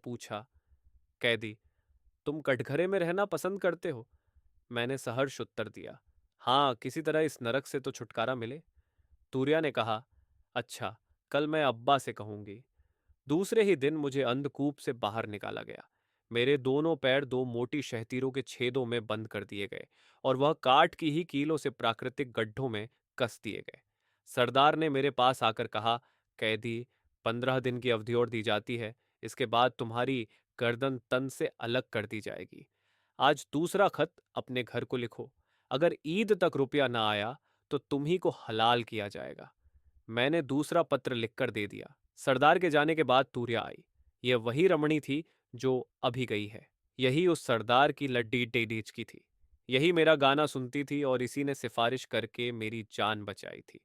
पूछा, कैदी, तुम कटघरे में रहना पसंद करते हो? मैंने सहर्ष उत्तर दिया, हाँ, किसी तरह इस नरक से तो छुटकारा मिले। तूर्या ने कहा, अच्छा, कल मैं अब्बा से कहूंगी। दूसरे ही दिन मुझे अंधकूप से बाहर निकाला गया। मेरे दोनों पैर दो मोटी शहतीरों के छेदों में बंद कर दिए गए और वह काठ की ही कीलों से प्राकृतिक गड्ढों में कस दिए गए। सरदार ने मेरे पास आकर कहा, कैदी, 15 दिन की अवधि और दी जाती है। इसके बाद तुम्हारी गर्दन तन से अलग कर दी जाएगी। आज दूसरा खत अपने घर को लिखो। अगर ईद तक रुपया ना आया तो तुम ही को हलाल किया जाएगा। मैंने दूसरा पत्र लिखकर दे दिया। सरदार के जाने के बाद तूर्या आई। यह वही रमणी थी जो अभी गई है। यही उस सरदार की लड्डी टेडीज की थी। यही मेरा गाना सुनती थी और इसी ने सिफारिश करके मेरी जान बचाई थी।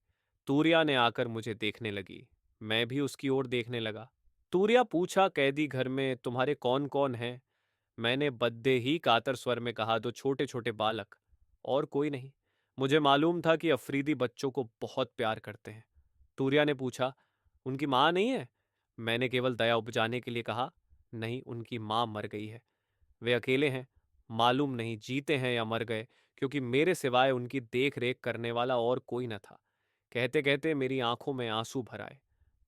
तूर्या ने आकर मुझे देखने लगी। मैं भी उसकी ओर देखने लगा। तूर्या पूछा, कैदी, घर में तुम्हारे कौन कौन हैं? मैंने बद्दे ही कातर स्वर में कहा, दो छोटे छोटे बालक, और कोई नहीं। मुझे मालूम था कि अफरीदी बच्चों को बहुत प्यार करते हैं। तूर्या ने पूछा, उनकी माँ नहीं है? मैंने केवल दया उपजाने के लिए कहा, नहीं, उनकी माँ मर गई है। वे अकेले हैं। मालूम नहीं जीते हैं या मर गए, क्योंकि मेरे सिवाय उनकी देख रेख करने वाला और कोई न था। कहते कहते मेरी आंखों में आंसू भर आए।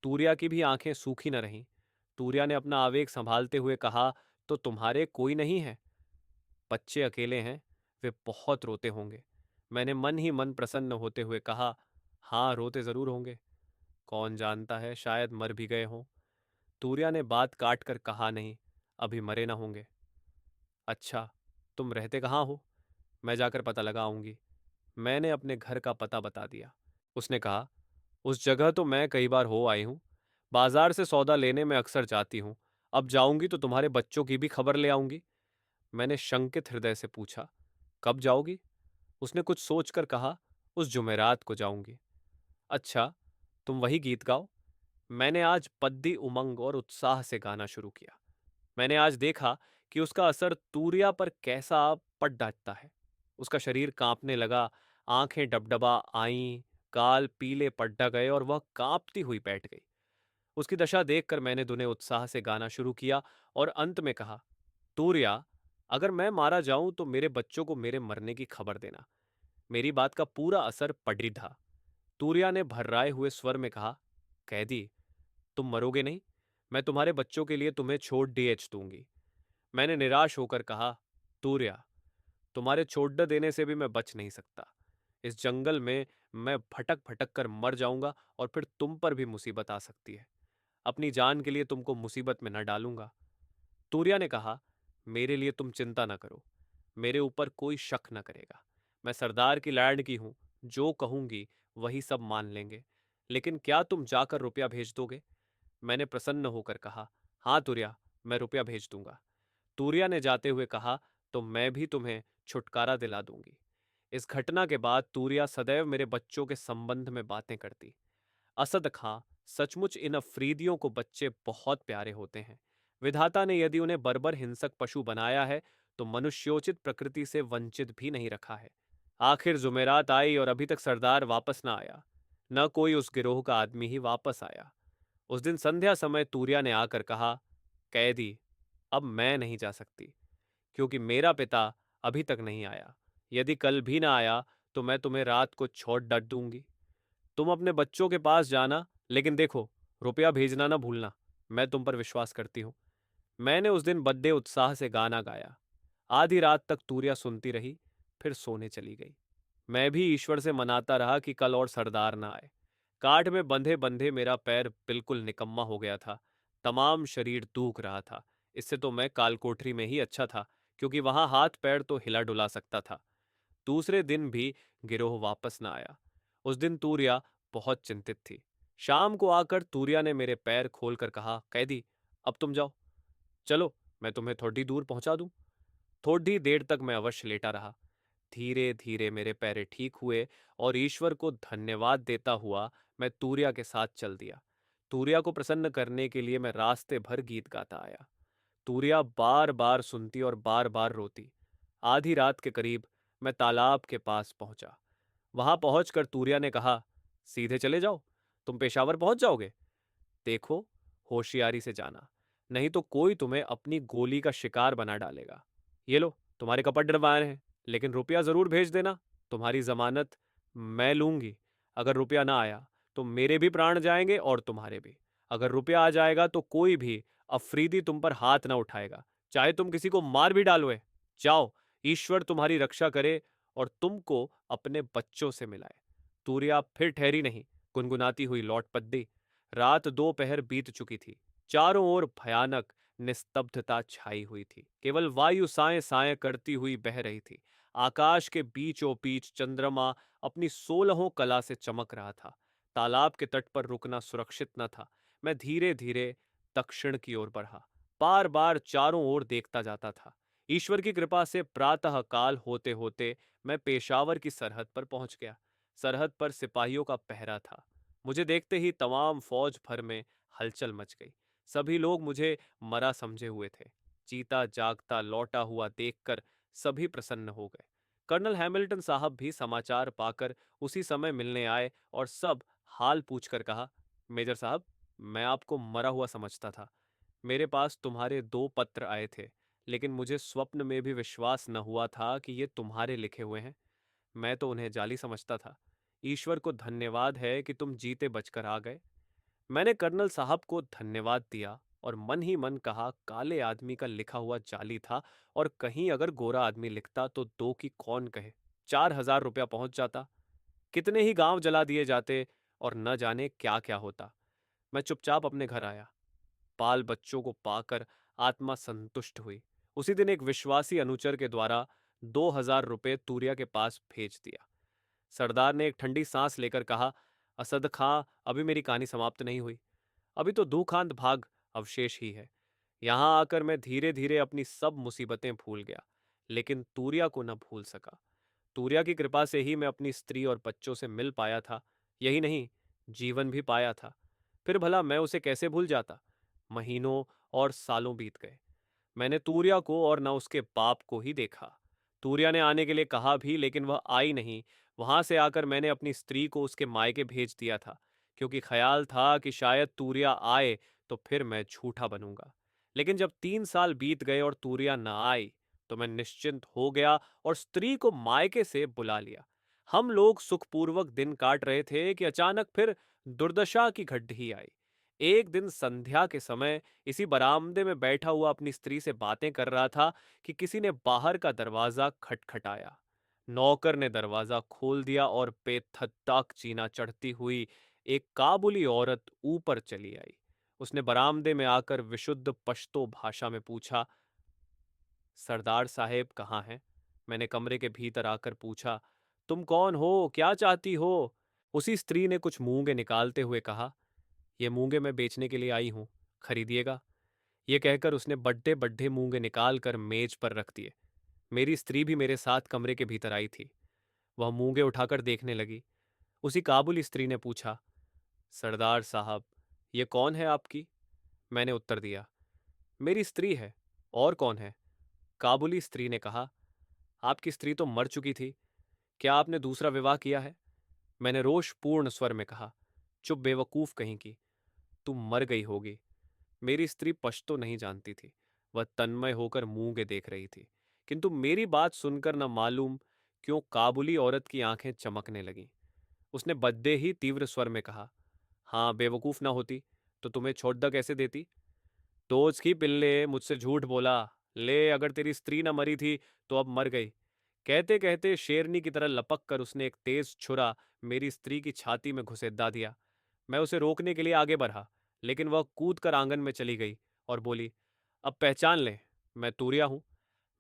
तूर्या की भी आंखें सूखी न रहीं। तूर्या ने अपना आवेग संभालते हुए कहा, तो तुम्हारे कोई नहीं है? बच्चे अकेले हैं। वे बहुत रोते होंगे। मैंने मन ही मन प्रसन्न होते हुए कहा, हाँ, रोते जरूर होंगे। कौन जानता है, शायद मर भी गए हों। तूर्या ने बात काट कर कहा, नहीं, अभी मरे ना होंगे। अच्छा, तुम रहते कहाँ हो? मैं जाकर पता लगाऊंगी। मैंने अपने घर का पता बता दिया। उसने कहा, उस जगह तो मैं कई बार हो आई हूँ। बाजार से सौदा लेने में अक्सर जाती हूँ। अब जाऊंगी तो तुम्हारे बच्चों की भी खबर ले आऊंगी। मैंने शंकित हृदय से पूछा, कब जाओगी? उसने कुछ सोचकर कहा, उस जुमेरात को जाऊंगी। अच्छा, तुम वही गीत गाओ। मैंने आज पद्दी उमंग और उत्साह से गाना शुरू किया। मैंने आज देखा कि उसका असर तूरिया पर कैसा पड़ जाता है। उसका शरीर कांपने लगा, आंखें डबडबा आईं, गाल पीले पड़ गए और वह कांपती हुई बैठ गई। उसकी दशा देखकर मैंने दुने उत्साह से गाना शुरू किया और अंत में कहा, तूरिया, अगर मैं मारा जाऊं तो मेरे बच्चों को मेरे मरने की खबर देना। मेरी बात का पूरा असर पड़ी था। तूरिया ने भर्राए हुए स्वर में कहा, कैदी, तुम मरोगे नहीं। मैं तुम्हारे बच्चों के लिए तुम्हें छोड़ डीएच दूंगी। मैंने निराश होकर कहा, तूर्या, तुम्हारे छोड़ देने से भी मैं बच नहीं सकता। इस जंगल में मैं भटक भटक कर मर जाऊंगा और फिर तुम पर भी मुसीबत आ सकती है। अपनी जान के लिए तुमको मुसीबत में न डालूंगा। तूर्या ने कहा, मेरे लिए तुम चिंता न करो। मेरे ऊपर कोई शक न करेगा। मैं सरदार की लाडकी हूं। जो कहूंगी वही सब मान लेंगे। लेकिन क्या तुम जाकर रुपया भेज दोगे? मैंने प्रसन्न होकर कहा, हाँ तूर्या, मैं रुपया भेज दूंगा। तूर्या ने जाते हुए कहा, तो मैं भी तुम्हें छुटकारा दिला दूंगी। इस घटना के बाद तूर्या सदैव मेरे बच्चों के संबंध में बातें करती। असद खां, सचमुच इन अफरीदियों को बच्चे बहुत प्यारे होते हैं। विधाता ने यदि उन्हें बर्बर हिंसक पशु बनाया है तो मनुष्योचित प्रकृति से वंचित भी नहीं रखा है। आखिर जुमेरात आई और अभी तक सरदार वापस न आया। न कोई उस गिरोह का आदमी ही वापस आया। उस दिन संध्या समय तूर्या ने आकर कहा, कैदी, अब मैं नहीं जा सकती, क्योंकि मेरा पिता अभी तक नहीं आया। यदि कल भी ना आया तो मैं तुम्हें रात को छोड़ डट दूंगी। तुम अपने बच्चों के पास जाना, लेकिन देखो, रुपया भेजना ना भूलना। मैं तुम पर विश्वास करती हूँ। मैंने उस दिन बड़े उत्साह से गाना गाया। आधी रात तक तूरिया सुनती रही, फिर सोने चली गई। मैं भी ईश्वर से मनाता रहा कि कल और सरदार ना आए। काठ में बंधे बंधे मेरा पैर बिल्कुल निकम्मा हो गया था। तमाम शरीर दूख रहा था। इससे तो मैं कालकोठरी में ही अच्छा था, क्योंकि वहां हाथ पैर तो हिला डुला सकता था। दूसरे दिन भी गिरोह वापस न आया। उस दिन तूरिया बहुत चिंतित थी। शाम को आकर तूरिया ने मेरे पैर खोलकर कहा, कैदी, अब तुम जाओ। चलो, मैं तुम्हें थोड़ी दूर पहुंचा दूं। थोड़ी देर तक मैं अवश्य लेटा रहा। धीरे धीरे मेरे पैरे ठीक हुए और ईश्वर को धन्यवाद देता हुआ मैं तूरिया के साथ चल दिया। तूरिया को प्रसन्न करने के लिए मैं रास्ते भर गीत गाता आया। तूरिया बार बार सुनती और बार बार रोती। आधी रात के करीब मैं तालाब के पास पहुंचा। वहां पहुंचकर तूरिया ने कहा, सीधे चले जाओ, तुम पेशावर पहुंच जाओगे। देखो, होशियारी से जाना। नहीं तो कोई तुम्हें अपनी गोली का शिकार बना डालेगा। ये लो, तुम्हारे कपड़े डलवाए हैं, लेकिन रुपया जरूर भेज देना। तुम्हारी जमानत मैं लूंगी। अगर रुपया ना आया तो मेरे भी प्राण जाएंगे और तुम्हारे भी। अगर रुपया आ जाएगा तो कोई भी अफरीदी तुम पर हाथ ना उठाएगा, चाहे तुम किसी को मार भी डालोए। जाओ, ईश्वर तुम्हारी रक्षा करे और तुमको अपने बच्चों से मिलाए। तूरिया फिर ठहरी नहीं, गुनगुनाती हुई लौट पद्दी। रात 2 पहर बीत चुकी थी। चारों ओर भयानक निस्तब्धता छाई हुई थी। केवल वायु साए साए करती हुई बह रही थी। आकाश के बीचों बीच चंद्रमा अपनी 16 कला से चमक रहा था। तालाब के तट पर रुकना सुरक्षित न था। मैं धीरे धीरे दक्षिण की ओर बढ़ा, बार बार चारों ओर देखता जाता था। ईश्वर की कृपा से प्रातः काल होते होते मैं पेशावर की सरहद पर पहुंच गया। सरहद पर सिपाहियों का पहरा था। मुझे देखते ही तमाम फौज भर में हलचल मच गई। सभी लोग मुझे मरा समझे हुए थे। चीता जागता लौटा हुआ देखकर सभी प्रसन्न हो गए। कर्नल हैमिल्टन साहब भी समाचार पाकर उसी समय मिलने आए और सब हाल पूछकर कहा, मेजर साहब, मैं आपको मरा हुआ समझता था। मेरे पास तुम्हारे 2 पत्र आए थे, लेकिन मुझे स्वप्न में भी विश्वास न हुआ था कि ये तुम्हारे लिखे हुए हैं। मैं तो उन्हें जाली समझता था। ईश्वर को धन्यवाद है कि तुम जीते बचकर आ गए। मैंने कर्नल साहब को धन्यवाद दिया और मन ही मन कहा, काले आदमी का लिखा हुआ जाली था और कहीं अगर गोरा आदमी लिखता तो दो की कौन कहे। 4,000 रुपया पहुंच जाता, कितने ही गांव जला दिए जाते और न जाने क्या क्या होता। मैं चुपचाप अपने घर आया। बाल बच्चों को पाकर आत्मा संतुष्ट हुई। उसी दिन एक विश्वासी अनुचर के द्वारा 2,000 रुपये तूरिया के पास भेज दिया। सरदार ने एक ठंडी सांस लेकर कहा, असद खां, अभी मेरी कहानी समाप्त नहीं हुई। अभी तो दूखांत भाग अवशेष ही है। यहां आकर मैं धीरे धीरे अपनी सब मुसीबतें भूल गया, लेकिन तूरिया को न भूल सका। तूरिया की कृपा से ही मैं अपनी स्त्री और बच्चों से मिल पाया था। यही नहीं, जीवन भी पाया था। फिर भला मैं उसे कैसे भूल जाता। महीनों और सालों बीत गए। मैंने तूरिया को और न उसके बाप को ही देखा। तूरिया ने आने के लिए कहा भी, लेकिन वह आई नहीं। वहां से आकर मैंने अपनी स्त्री को उसके मायके भेज दिया था, क्योंकि ख्याल था कि शायद तूरिया आए तो फिर मैं झूठा बनूंगा। लेकिन जब 3 साल बीत गए और तूरिया न आई, तो मैं निश्चिंत हो गया और स्त्री को मायके से बुला लिया। हम लोग सुखपूर्वक दिन काट रहे थे कि अचानक फिर दुर्दशा की घड़ी आई। एक दिन संध्या के समय इसी बरामदे में बैठा हुआ अपनी स्त्री से बातें कर रहा था कि किसी ने बाहर का दरवाजा खटखटाया। नौकर ने दरवाजा खोल दिया और बेधड़क चीना चढ़ती हुई एक काबुली औरत ऊपर चली आई। उसने बरामदे में आकर विशुद्ध पश्तो भाषा में पूछा, सरदार साहेब कहाँ हैं? मैंने कमरे के भीतर आकर पूछा, तुम कौन हो, क्या चाहती हो? उसी स्त्री ने कुछ मूंगे निकालते हुए कहा, ये मूंगे मैं बेचने के लिए आई हूं, खरीदिएगा। ये कहकर उसने बड्डे बड्डे मूंगे निकाल कर मेज पर रख दिए। मेरी स्त्री भी मेरे साथ कमरे के भीतर आई थी। वह मूंगे उठाकर देखने लगी। उसी काबुली स्त्री ने पूछा, सरदार साहब, ये कौन है आपकी? मैंने उत्तर दिया, मेरी स्त्री है। और कौन है? काबुली स्त्री ने कहा, आपकी स्त्री तो मर चुकी थी। क्या आपने दूसरा विवाह किया है? मैंने रोषपूर्ण स्वर में कहा, चुप बेवकूफ कहीं की, तुम मर गई होगी। मेरी स्त्री पश्तो नहीं जानती थी। वह तन्मय होकर मूंगे देख रही थी, किंतु मेरी बात सुनकर न मालूम क्यों काबुली औरत की आंखें चमकने लगीं। उसने बद्दे ही तीव्र स्वर में कहा, हाँ, बेवकूफ ना होती तो तुम्हें छोड़ कैसे देती? दोज की पिल्ले, मुझसे झूठ बोला। ले, अगर तेरी स्त्री न मरी थी तो अब मर गई। कहते कहते शेरनी की तरह लपक कर उसने एक तेज छुरा मेरी स्त्री की छाती में घुसेद्दा दिया। मैं उसे रोकने के लिए आगे बढ़ा, लेकिन वह कूद कर आंगन में चली गई और बोली, अब पहचान ले, मैं तूरिया हूं।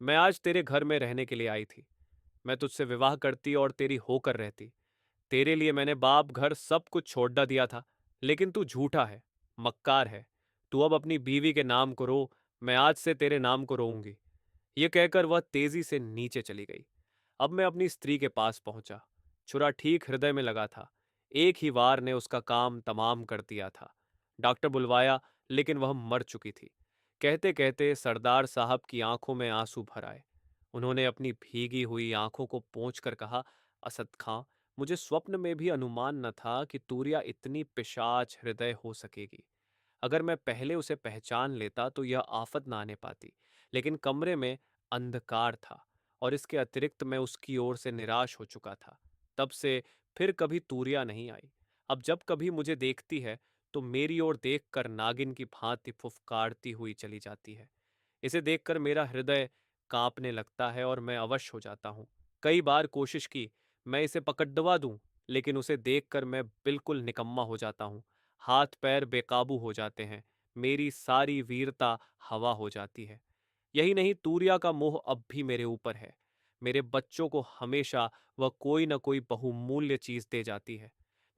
मैं आज तेरे घर में रहने के लिए आई थी। मैं तुझसे विवाह करती और तेरी होकर रहती। तेरे लिए मैंने बाप घर सब कुछ छोड़ दिया था, लेकिन तू झूठा है, मक्कार है। तू अब अपनी बीवी के नाम को रो, मैं आज से तेरे नाम को रोऊंगी। ये कहकर वह तेजी से नीचे चली गई। अब मैं अपनी स्त्री के पास पहुंचा। छुरा ठीक हृदय में लगा था। एक ही वार ने उसका काम तमाम कर दिया था। डॉक्टर बुलवाया, लेकिन वह मर चुकी थी। कहते कहते सरदार साहब की आंखों में आंसू भर आए। उन्होंने अपनी भीगी हुई आंखों को पोंछकर कहा, असद खां, मुझे स्वप्न में भी अनुमान न था कि तूरिया इतनी पिशाच हृदय हो सकेगी। अगर मैं पहले उसे पहचान लेता तो यह आफत ना आने पाती, लेकिन कमरे में अंधकार था और इसके अतिरिक्त मैं उसकी ओर से निराश हो चुका था। तब से फिर कभी तूरिया नहीं आई। अब जब कभी मुझे देखती है तो मेरी ओर देखकर नागिन की भांति फुफकारती हुई चली जाती है। इसे देखकर मेरा हृदय कांपने लगता है और मैं अवश हो जाता हूँ। कई बार कोशिश की मैं इसे पकड़वा दूं, लेकिन उसे देखकर मैं बिल्कुल निकम्मा हो जाता हूँ। हाथ पैर बेकाबू हो जाते हैं, मेरी सारी वीरता हवा हो जाती है। यही नहीं, तूरिया का मोह अब भी मेरे ऊपर है। मेरे बच्चों को हमेशा वह कोई न कोई बहुमूल्य चीज दे जाती है।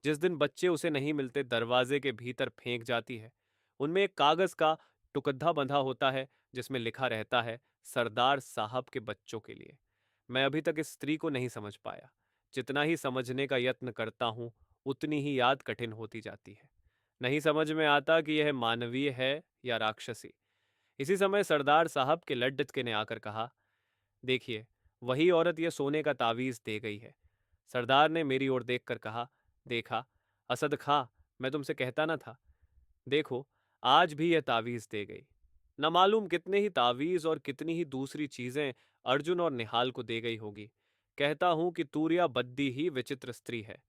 जिस दिन बच्चे उसे नहीं मिलते दरवाजे के भीतर फेंक जाती है। उनमें एक कागज का टुकड़ा बंधा होता है जिसमें लिखा रहता है, सरदार साहब के बच्चों के लिए। मैं अभी तक इस स्त्री को नहीं समझ पाया। जितना ही समझने का यत्न करता हूं, उतनी ही याद कठिन होती जाती है। नहीं समझ में आता कि यह मानवीय है या राक्षसी। इसी समय सरदार साहब के लड्डचके ने आकर कहा, देखिए, वही औरत यह सोने का तावीज दे गई है। सरदार ने मेरी ओर देखकर कहा, देखा असद खां, मैं तुमसे कहता ना था। देखो, आज भी यह तावीज दे गई। न मालूम कितने ही तावीज और कितनी ही दूसरी चीजें अर्जुन और निहाल को दे गई होगी। कहता हूं कि तूरिया बद्दी ही विचित्र स्त्री है।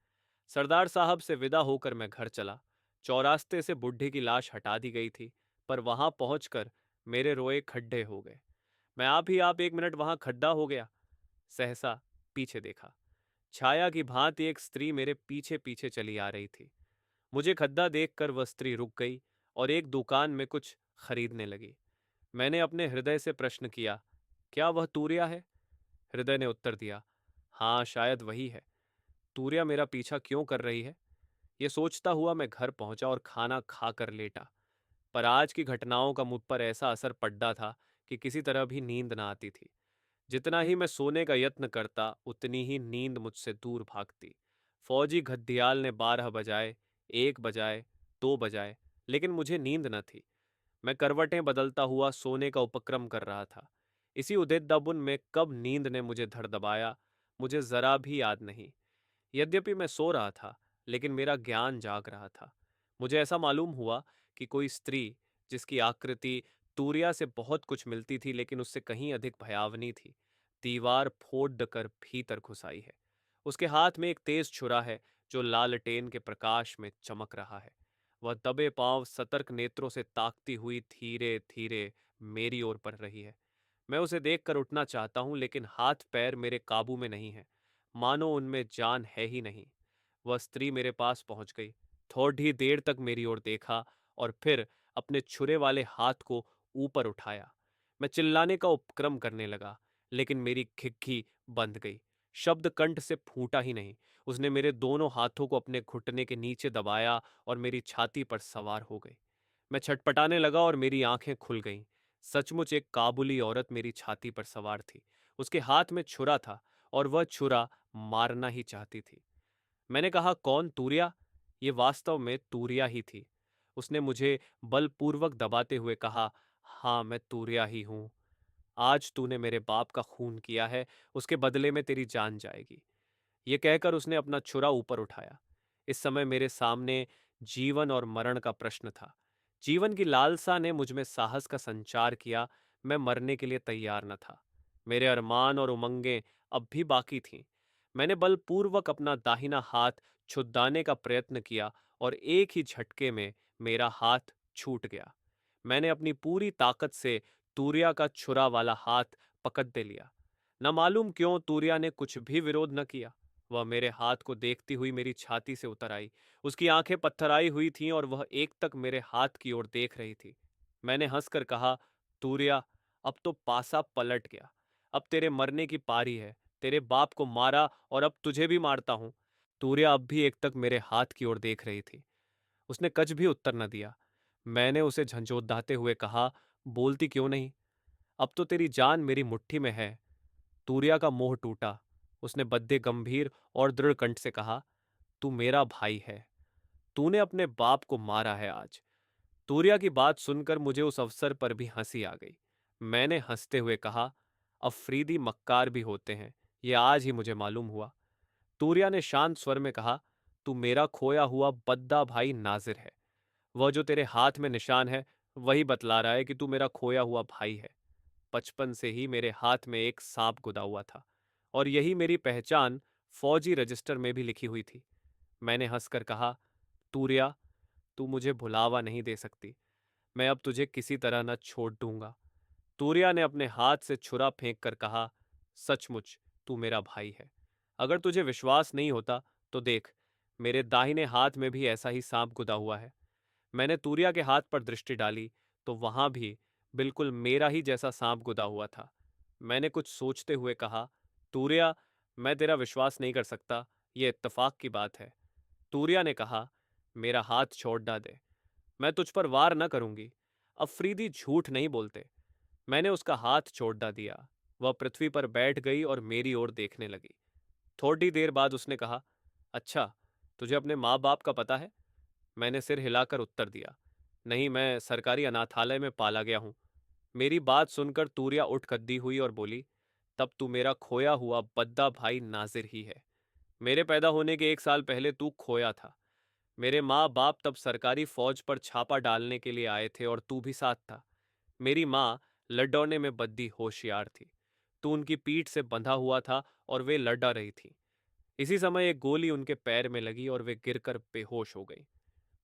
सरदार साहब से विदा होकर मैं घर चला। चौरास्ते से बुढ़ी की लाश हटा दी गई थी, पर वहां पहुंचकर मेरे रोए खड्डे हो गए। मैं आप 1 मिनट वहां खड्डा हो गया। सहसा पीछे देखा। छाया की भांति एक स्त्री मेरे पीछे पीछे चली आ रही थी। मुझे खद्दा देखकर वह स्त्री रुक गई और एक दुकान में कुछ खरीदने लगी। मैंने अपने हृदय से प्रश्न किया, क्या वह तूरिया है? हृदय ने उत्तर दिया, हाँ, शायद वही है। तूरिया मेरा पीछा क्यों कर रही है? ये सोचता हुआ मैं घर पहुंचा और खाना खाकर लेटा। पर आज की घटनाओं का मुझ पर ऐसा असर पड़ा था कि किसी तरह भी नींद ना आती थी। जितना ही मैं सोने का यत्न करता, उतनी ही नींद मुझसे दूर भागती। फौजी घद्दियाल ने 12 बजाए, 1 बजाए, 2 बजाए, लेकिन मुझे नींद न थी। मैं करवटें बदलता हुआ सोने का उपक्रम कर रहा था। इसी उद्देद्यबुन में कब नींद ने मुझे धर दबाया, मुझे जरा भी याद नहीं। यद्यपि मैं सो रहा था, लेकिन मेरा ज्ञान जाग रहा था। मुझे ऐसा मालूम हुआ कि कोई स्त्री, जिसकी आकृति तूरिया से बहुत कुछ मिलती थी लेकिन उससे कहीं अधिक भयावनी थी, दीवार फोड़ कर भीतर घुस आई है। उसके हाथ में एक तेज छुरा है जो लालटेन के प्रकाश में चमक रहा है। वह दबे पांव सतर्क नेत्रों से ताकती हुई धीरे धीरे मेरी ओर बढ़ रही है। मैं उसे देखकर उठना चाहता हूं, लेकिन हाथ पैर मेरे काबू में नहीं है, मानो उनमें जान है ही नहीं। वह स्त्री मेरे पास पहुंच गई, थोड़ी देर तक मेरी ओर देखा और फिर अपने छुरे वाले हाथ को ऊपर उठाया। मैं चिल्लाने का उपक्रम करने लगा, लेकिन मेरी खिग्गी बंध गई। शब्द कंठ से फूटा ही नहीं। उसने मेरे दोनों हाथों को अपने घुटने के नीचे दबाया और मेरी छाती पर सवार हो गई। मैं छटपटाने लगा और मेरी आंखें खुल गईं। सचमुच एक काबुली औरत मेरी छाती पर सवार थी। उसके हाथ में छुरा था और वह छुरा मारना ही चाहती थी। मैंने कहा, कौन, तूरिया? ये वास्तव में तूरिया ही थी। उसने मुझे बलपूर्वक दबाते हुए कहा, हाँ, मैं तूरिया ही हूं। आज तूने मेरे बाप का खून किया है, उसके बदले में तेरी जान जाएगी। ये कहकर उसने अपना छुरा ऊपर उठाया। इस समय मेरे सामने जीवन और मरण का प्रश्न था। जीवन की लालसा ने मुझ में साहस का संचार किया। मैं मरने के लिए तैयार न था। मेरे अरमान और उमंगें अब भी बाकी थीं। मैंने बलपूर्वक अपना दाहिना हाथ छुड़ाने का प्रयत्न किया और एक ही झटके में मेरा हाथ छूट गया। मैंने अपनी पूरी ताकत से तूरिया का छुरा वाला हाथ पकड़ दे लिया। न मालूम क्यों तूरिया ने कुछ भी विरोध न किया। वह मेरे हाथ को देखती हुई मेरी छाती से उतर आई। उसकी आंखें पत्थराई हुई थीं और वह एकटक मेरे हाथ की ओर देख रही थी। मैंने हंसकर कहा, तूरिया, अब तो पासा पलट गया। अब तेरे मरने की पारी है। तेरे बाप को मारा और अब तुझे भी मारता हूं। तूरिया अब भी एकटक मेरे हाथ की ओर देख रही थी। उसने कुछ भी उत्तर न दिया। मैंने उसे झंझोताते हुए कहा, बोलती क्यों नहीं? अब तो तेरी जान मेरी मुट्ठी में है। तूरिया का मोह टूटा। उसने बद्दे गंभीर और दृढ़ कंठ से कहा, तू मेरा भाई है। तूने अपने बाप को मारा है आज। तूरिया की बात सुनकर मुझे उस अवसर पर भी हंसी आ गई। मैंने हंसते हुए कहा, अफरीदी मक्कार भी होते हैं, ये आज ही मुझे मालूम हुआ। तूरिया ने शांत स्वर में कहा, तू मेरा खोया हुआ बद्दा भाई नाजिर है। वह जो तेरे हाथ में निशान है वही बतला रहा है कि तू मेरा खोया हुआ भाई है। बचपन से ही मेरे हाथ में एक सांप गुदा हुआ था और यही मेरी पहचान फौजी रजिस्टर में भी लिखी हुई थी। मैंने हंसकर कहा, तूर्या, तू मुझे भुलावा नहीं दे सकती। मैं अब तुझे किसी तरह न छोड़ दूंगा। तूर्या ने अपने हाथ से छुरा फेंक कर कहा, सचमुच तू मेरा भाई है। अगर तुझे विश्वास नहीं होता तो देख, मेरे दाहिने हाथ में भी ऐसा ही सांप गुदा हुआ है। मैंने तूर्या के हाथ पर दृष्टि डाली तो वहां भी बिल्कुल मेरा ही जैसा सांप गुदा हुआ था। मैंने कुछ सोचते हुए कहा, तूर्या, मैं तेरा विश्वास नहीं कर सकता, यह इत्तेफाक की बात है। तूर्या ने कहा, मेरा हाथ छोड़ दे, मैं तुझ पर वार न करूंगी। अफरीदी झूठ नहीं बोलते। मैंने उसका हाथ छोड़ दिया। वह पृथ्वी पर बैठ गई और मेरी ओर देखने लगी। थोड़ी देर बाद उसने कहा, अच्छा, तुझे अपने माँ बाप का पता है? मैंने सिर हिलाकर उत्तर दिया, नहीं, मैं सरकारी अनाथालय में पाला गया हूं। मेरी बात सुनकर तूरिया उठ खड़ी हुई और बोली, तब तू मेरा खोया हुआ बद्दा भाई नाजिर ही है। मेरे पैदा होने के 1 साल पहले तू खोया था। मेरे माँ बाप तब सरकारी फौज पर छापा डालने के लिए आए थे और तू भी साथ था। मेरी माँ लड़ौने में बद्दी होशियार थी। तू उनकी पीठ से बंधा हुआ था और वे लड़ा रही थी। इसी समय एक गोली उनके पैर में लगी और वे गिरकर बेहोश हो गई।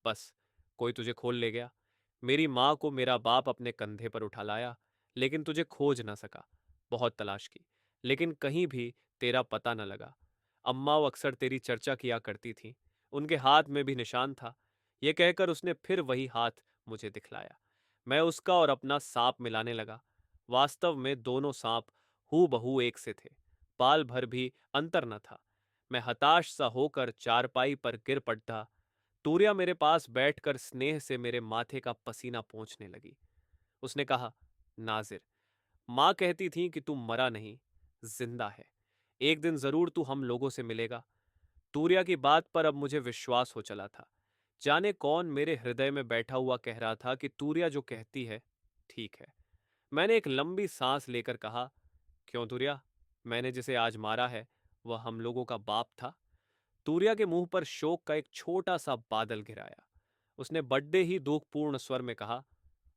बस, कोई तुझे खोल ले गया। मेरी माँ को मेरा बाप अपने कंधे पर उठा लाया, लेकिन तुझे खोज न सका। बहुत तलाश की, लेकिन कहीं भी तेरा पता न लगा। अम्मा अक्सर तेरी चर्चा किया करती थी। उनके हाथ में भी निशान था। ये कहकर उसने फिर वही हाथ मुझे दिखलाया। मैं उसका और अपना सांप मिलाने लगा। वास्तव में दोनों सांप हू बहू एक से थे। पाल भर भी अंतर न था। मैं हताश सा होकर चारपाई पर गिर पड़ता। तूरिया मेरे पास बैठकर स्नेह से मेरे माथे का पसीना पोंछने लगी। उसने कहा, नाजिर, माँ कहती थी कि तू मरा नहीं, जिंदा है। एक दिन जरूर तू हम लोगों से मिलेगा। तूरिया की बात पर अब मुझे विश्वास हो चला था। जाने कौन मेरे हृदय में बैठा हुआ कह रहा था कि तूरिया जो कहती है ठीक है। मैंने एक लंबी सांस लेकर कहा, क्यों तूरिया, मैंने जिसे आज मारा है वह हम लोगों का बाप था? तूरिया के मुंह पर शोक का एक छोटा सा बादल घिराया। उसने बड्डे ही दुखपूर्ण स्वर में कहा,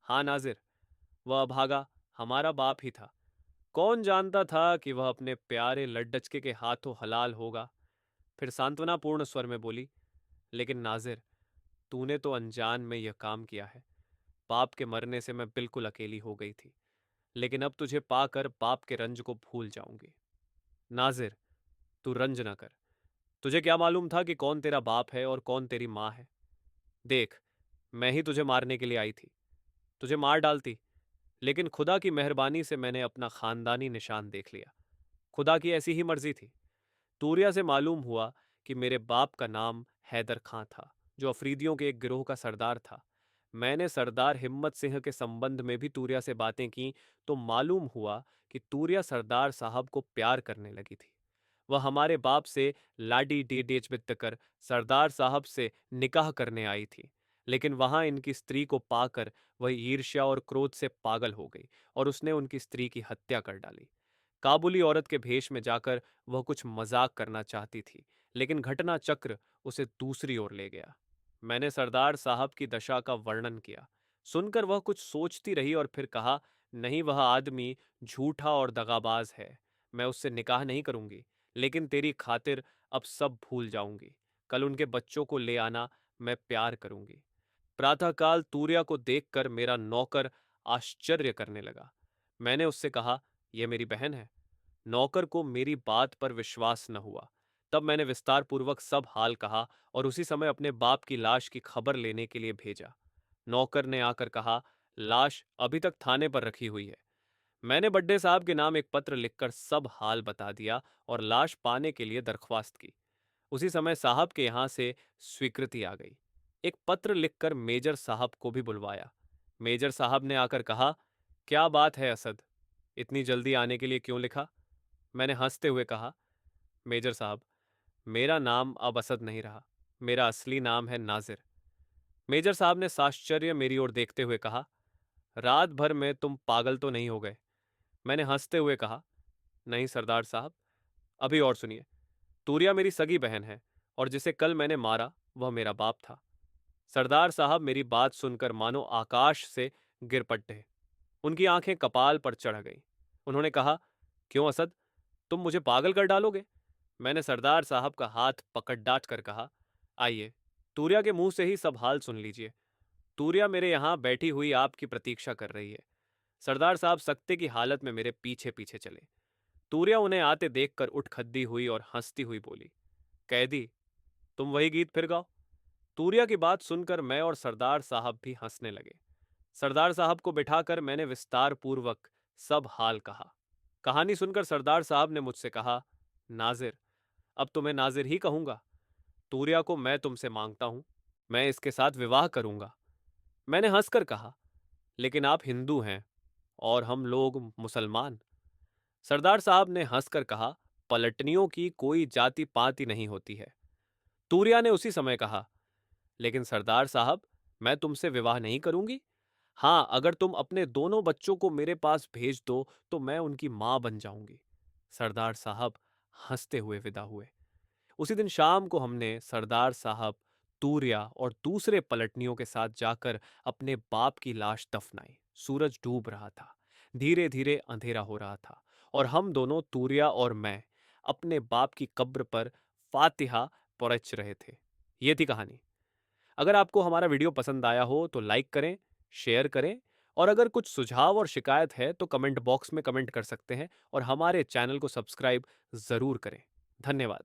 हाँ नाजिर, वह अभागा हमारा बाप ही था। कौन जानता था कि वह अपने प्यारे लड्डचके के हाथों हलाल होगा। फिर सांत्वनापूर्ण स्वर में बोली, लेकिन नाजिर, तूने तो अनजान में यह काम किया है। बाप के मरने से मैं बिल्कुल अकेली हो गई थी, लेकिन अब तुझे पाकर बाप के रंज को भूल जाऊंगी। नाजिर, तू रंज न कर। तुझे क्या मालूम था कि कौन तेरा बाप है और कौन तेरी माँ है? देख, मैं ही तुझे मारने के लिए आई थी। तुझे मार डालती, लेकिन खुदा की मेहरबानी से मैंने अपना खानदानी निशान देख लिया। खुदा की ऐसी ही मर्जी थी। तूरिया से मालूम हुआ कि मेरे बाप का नाम हैदर खां था, जो अफरीदियों के एक गिरोह का सरदार था। मैंने सरदार हिम्मत सिंह के संबंध में भी तूरिया से बातें की तो मालूम हुआ कि तूरिया सरदार साहब को प्यार करने लगी थी। वह हमारे बाप से लाडी डेडेच बित्त कर सरदार साहब से निकाह करने आई थी, लेकिन वहां इनकी स्त्री को पाकर वह ईर्ष्या और क्रोध से पागल हो गई और उसने उनकी स्त्री की हत्या कर डाली। काबुली औरत के भेष में जाकर वह कुछ मजाक करना चाहती थी, लेकिन घटना चक्र उसे दूसरी ओर ले गया। मैंने सरदार साहब की दशा का वर्णन किया। सुनकर वह कुछ सोचती रही और फिर कहा, नहीं, वह आदमी झूठा और दगाबाज है। मैं उससे निकाह नहीं करूंगी, लेकिन तेरी खातिर अब सब भूल जाऊंगी। कल उनके बच्चों को ले आना, मैं प्यार करूंगी। प्रातःकाल तूर्या को देखकर मेरा नौकर आश्चर्य करने लगा। मैंने उससे कहा, यह मेरी बहन है। नौकर को मेरी बात पर विश्वास न हुआ। तब मैंने विस्तार पूर्वक सब हाल कहा और उसी समय अपने बाप की लाश की खबर लेने के लिए भेजा। नौकर ने आकर कहा, लाश अभी तक थाने पर रखी हुई है। मैंने बड्डे साहब के नाम एक पत्र लिखकर सब हाल बता दिया और लाश पाने के लिए दरख्वास्त की। उसी समय साहब के यहां से स्वीकृति आ गई। एक पत्र लिखकर मेजर साहब को भी बुलवाया। मेजर साहब ने आकर कहा, क्या बात है असद, इतनी जल्दी आने के लिए क्यों लिखा? मैंने हंसते हुए कहा, मेजर साहब, मेरा नाम अब असद नहीं रहा, मेरा असली नाम है नाजिर। मेजर साहब ने साश्चर्य मेरी ओर देखते हुए कहा, रात भर में तुम पागल तो नहीं हो गए? मैंने हंसते हुए कहा, नहीं सरदार साहब, अभी और सुनिए। तूरिया मेरी सगी बहन है और जिसे कल मैंने मारा वह मेरा बाप था। सरदार साहब मेरी बात सुनकर मानो आकाश से गिर पड़े। उनकी आंखें कपाल पर चढ़ गईं। उन्होंने कहा, क्यों असद, तुम मुझे पागल कर डालोगे? मैंने सरदार साहब का हाथ पकड़ डांट कर कहा, आइए, तूर्या के मुंह से ही सब हाल सुन लीजिए। तूर्या मेरे यहां बैठी हुई आपकी प्रतीक्षा कर रही है। सरदार साहब सख्ते की हालत में मेरे पीछे पीछे चले। तूर्या उन्हें आते देखकर उठ खद्दी हुई और हंसती हुई बोली, कैदी, तुम वही गीत फिर गाओ। तूर्या की बात सुनकर मैं और सरदार साहब भी हंसने लगे। सरदार साहब को बिठाकर मैंने विस्तार पूर्वक सब हाल कहा। कहानी सुनकर सरदार साहब ने मुझसे कहा, नाजिर, अब तुम्हें नाजिर ही कहूंगा। तूर्या को मैं तुमसे मांगता हूं, मैं इसके साथ विवाह करूंगा। मैंने हंसकर कहा, लेकिन आप हिंदू हैं और हम लोग मुसलमान। सरदार साहब ने हंसकर कहा, पलटनियों की कोई जाति पाति नहीं होती है। तूर्या ने उसी समय कहा, लेकिन सरदार साहब, मैं तुमसे विवाह नहीं करूंगी। हाँ, अगर तुम अपने दोनों बच्चों को मेरे पास भेज दो तो मैं उनकी मां बन जाऊंगी। सरदार साहब हंसते हुए विदा हुए। उसी दिन शाम को हमने सरदार साहब, तूर्या और दूसरे पलटनियों के साथ जाकर अपने बाप की लाश दफनाई। सूरज डूब रहा था। धीरे धीरे अंधेरा हो रहा था और हम दोनों, तूर्या और मैं, अपने बाप की कब्र पर फातिहा पढ़ रहे थे। ये थी कहानी। अगर आपको हमारा वीडियो पसंद आया हो तो लाइक करें, शेयर करें और अगर कुछ सुझाव और शिकायत है तो कमेंट बॉक्स में कमेंट कर सकते हैं और हमारे चैनल को सब्सक्राइब जरूर करें। धन्यवाद।